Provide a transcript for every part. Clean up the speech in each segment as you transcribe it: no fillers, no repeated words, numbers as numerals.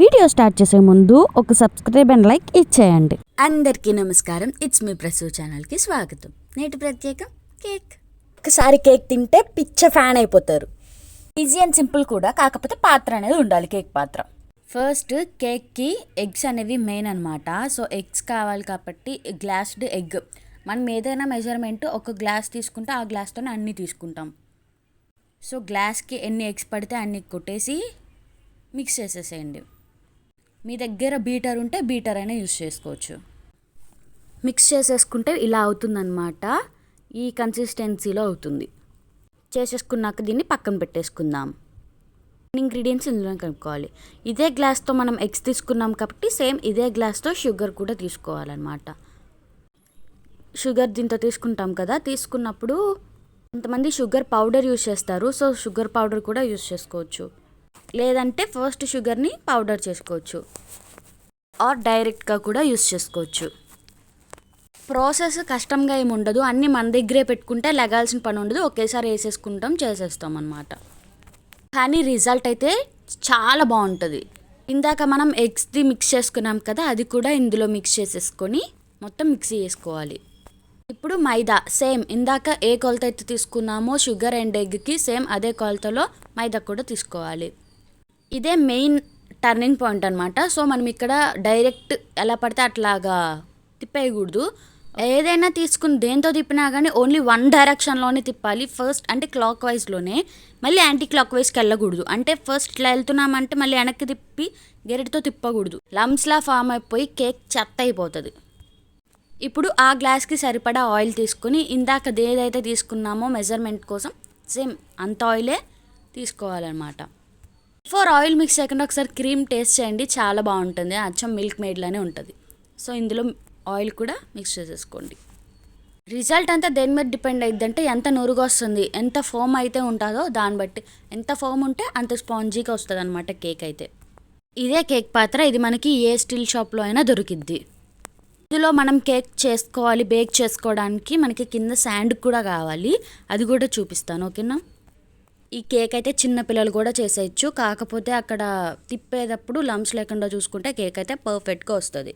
Video start చేసే ముందు ఒక సబ్స్క్రైబ్ అండ్ లైక్ ఇచ్చేయండి. అందరికీ నమస్కారం. ఇట్స్ మీ ప్రసూ ఛానల్కి స్వాగతం. నేటి ప్రత్యేకం కేక్. ఒకసారి కేక్ తింటే పిచ్చ ఫ్యాన్ అయిపోతారు. ఈజీ అండ్ సింపుల్ కూడా, కాకపోతే పాత్ర అనేది ఉండాలి, కేక్ పాత్ర. ఫస్ట్ కేక్కి ఎగ్స్ అనేవి మెయిన్ అనమాట. సో ఎగ్స్ కావాలి కాబట్టి గ్లాస్డ్ ఎగ్. మనం ఏదైనా మెజర్మెంట్ ఒక గ్లాస్ తీసుకుంటే ఆ గ్లాస్తోనే అన్నీ తీసుకుంటాం. సో గ్లాస్కి ఎన్ని ఎగ్స్ పడితే అన్ని కొట్టేసి మిక్స్ చేసేసేయండి. మీ దగ్గర బీటర్ ఉంటే బీటర్ అయినా యూస్ చేసుకోవచ్చు. మిక్స్ చేసేసుకుంటే ఇలా అవుతుందన్నమాట. ఈ కన్సిస్టెన్సీలో అవుతుంది. చేసేసుకున్నాక దీన్ని పక్కన పెట్టేసుకుందాం. ఇంగ్రీడియంట్స్ ఇందులో కలుపుకోవాలి. ఇదే గ్లాస్తో మనం ఎగ్స్ తీసుకున్నాం కాబట్టి సేమ్ ఇదే గ్లాస్తో షుగర్ కూడా తీసుకోవాలన్నమాట. షుగర్ దీంతో తీసుకుంటాం కదా, తీసుకున్నప్పుడు కొంతమంది షుగర్ పౌడర్ యూస్ చేస్తారు. సో షుగర్ పౌడర్ కూడా యూస్ చేసుకోవచ్చు, లేదంటే ఫస్ట్ షుగర్ని పౌడర్ చేసుకోవచ్చు, ఆర్ డైరెక్ట్గా కూడా యూస్ చేసుకోవచ్చు. ప్రాసెస్ కష్టంగా ఏమి ఉండదు. అన్నీ మన దగ్గరే పెట్టుకుంటే లగాల్సిన పని ఉండదు. ఒకేసారి వేసేసుకుంటాం, చేసేస్తాం అన్నమాట. కానీ రిజల్ట్ అయితే చాలా బాగుంటుంది. ఇందాక మనం ఎగ్స్ది మిక్స్ చేసుకున్నాం కదా, అది కూడా ఇందులో మిక్స్ చేసేసుకొని మొత్తం మిక్సీ చేసుకోవాలి. ఇప్పుడు మైదా సేమ్ ఇందాక ఏ కొలత అయితే తీసుకున్నామో షుగర్ అండ్ ఎగ్కి సేమ్ అదే కొలతలో మైదా కూడా తీసుకోవాలి. ఇదే మెయిన్ టర్నింగ్ పాయింట్ అనమాట. సో మనం ఇక్కడ డైరెక్ట్ ఎలా పడితే అట్లాగా తిప్పేయకూడదు. ఏదైనా తీసుకుని దేంతో తిప్పినా కానీ ఓన్లీ వన్ డైరెక్షన్లోనే తిప్పాలి. ఫస్ట్ అంటే క్లాక్ వైజ్లోనే, మళ్ళీ యాంటీ క్లాక్ వైజ్కి వెళ్ళకూడదు. అంటే ఫస్ట్ ఇట్లా వెళ్తున్నామంటే మళ్ళీ వెనక్కి తిప్పి గెరెట్తో తిప్పకూడదు. లంప్స్లా ఫామ్ అయిపోయి కేక్ చెత్త అయిపోతుంది. ఇప్పుడు ఆ గ్లాస్కి సరిపడా ఆయిల్ తీసుకుని ఇందాక ఏదైతే తీసుకున్నామో మెజర్మెంట్ కోసం సేమ్ అంత ఆయిలే తీసుకోవాలన్నమాట. ఆయిల్ మిక్స్ చేయకుండా ఒకసారి క్రీమ్ టేస్ట్ చేయండి, చాలా బాగుంటుంది. అచ్చం మిల్క్ మేడ్లానే ఉంటుంది. సో ఇందులో ఆయిల్ కూడా మిక్స్ చేసేసుకోండి. రిజల్ట్ అంతా దేని మీద డిపెండ్ అయ్యిద్దంటే ఎంత నురుగా వస్తుంది, ఎంత ఫోమ్ అయితే ఉంటుందో దాన్ని బట్టి. ఎంత ఫోమ్ ఉంటే అంత స్పాంజీగా వస్తుంది అనమాట కేక్ అయితే. ఇదే కేక్ పాత్ర. ఇది మనకి ఏ స్టీల్ షాప్లో అయినా దొరికిద్ది. ఇందులో మనం కేక్ చేసుకోవాలి. బేక్ చేసుకోవడానికి మనకి కింద శాండ్ కూడా కావాలి, అది కూడా చూపిస్తాను, ఓకేనా. ఈ కేక్ అయితే చిన్న పిల్లలు కూడా చేసేయచ్చు, కాకపోతే అక్కడ తిప్పేటప్పుడు లంప్స్ లేకుండా చూసుకుంటే కేక్ అయితే పర్ఫెక్ట్గా వస్తుంది.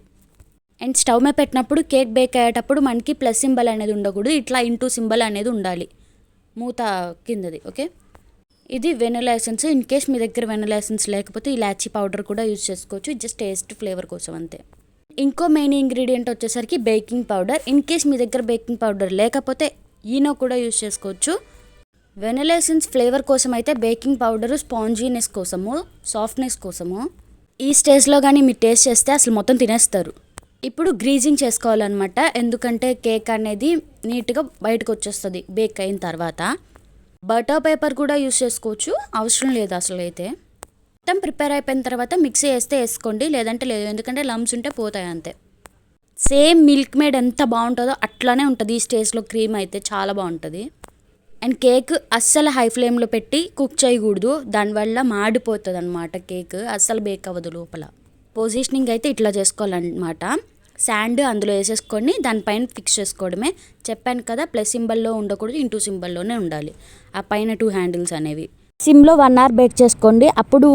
అండ్ స్టవ్ మీద పెట్టినప్పుడు కేక్ బేక్ అయ్యేటప్పుడు మనకి ప్లస్ సింబల్ అనేది ఉండకూడదు, ఇట్లా ఇంటూ సింబల్ అనేది ఉండాలి మూత కిందది, ఓకే. ఇది వెనిలా ఎసెన్స్. ఇన్ కేస్ మీ దగ్గర వెనిలా ఎసెన్స్ లేకపోతే ఇలాచీ పౌడర్ కూడా యూజ్ చేసుకోవచ్చు, జస్ట్ టేస్ట్ ఫ్లేవర్ కోసం అంతే. ఇంకో మెయిన్ ఇంగ్రీడియంట్ వచ్చేసరికి బేకింగ్ పౌడర్. ఇన్ కేస్ మీ దగ్గర బేకింగ్ పౌడర్ లేకపోతే ఈనో కూడా యూజ్ చేసుకోవచ్చు. వెనిలా ఎసెన్స్ ఫ్లేవర్ కోసం అయితే బేకింగ్ పౌడర్ స్పాంజీనెస్ కోసము, సాఫ్ట్నెస్ కోసము. ఈ స్టేజ్లో కానీ మీరు టేస్ట్ చేస్తే అసలు మొత్తం తినేస్తారు. ఇప్పుడు గ్రీజింగ్ చేసుకోవాలన్నమాట, ఎందుకంటే కేక్ అనేది నీట్గా బయటకు వచ్చేస్తుంది బేక్ అయిన తర్వాత. బటర్ పేపర్ కూడా యూస్ చేసుకోవచ్చు, అవసరం లేదు అసలు అయితే. మొత్తం ప్రిపేర్ అయిపోయిన తర్వాత మిక్సీ వేస్తే వేసుకోండి, లేదంటే లేదు, ఎందుకంటే లంప్స్ ఉంటే పోతాయి అంతే. సేమ్ మిల్క్ మేడ్ ఎంత బాగుంటుందో అట్లానే ఉంటుంది ఈ స్టేజ్లో. క్రీమ్ అయితే చాలా బాగుంటుంది. అండ్ కేక్ అస్సలు హై ఫ్లేమ్లో పెట్టి కుక్ చేయకూడదు, దానివల్ల మాడిపోతుంది అనమాట. కేక్ అస్సలు బేక్ అవ్వదు లోపల. పొజిషనింగ్ అయితే ఇట్లా చేసుకోవాలన్నమాట. శాండ్ అందులో వేసేసుకొని దానిపైన ఫిక్స్ చేసుకోవడమే. చెప్పాను కదా, ప్లస్ సింబల్లో ఉండకూడదు, ఇంటూ సింబల్లోనే ఉండాలి ఆ పైన 2 హ్యాండిల్స్ అనేవి. సిమ్లో 1 అవర్ బేక్ చేసుకోండి. అప్పుడు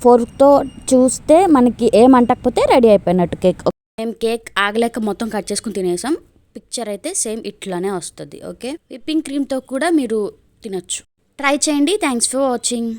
ఫోర్క్తో చూస్తే మనకి ఏమంటకపోతే రెడీ అయిపోయినట్టు కేక్. మేము కేక్ ఆగలేక మొత్తం కట్ చేసుకుని తినేసాం. పిక్చర్ అయితే సేమ్ ఇట్లానే వస్తుంది, ఓకే. విప్పింగ్ క్రీమ్తో కూడా మీరు తినొచ్చు. ట్రై చేయండి. Thanks for watching.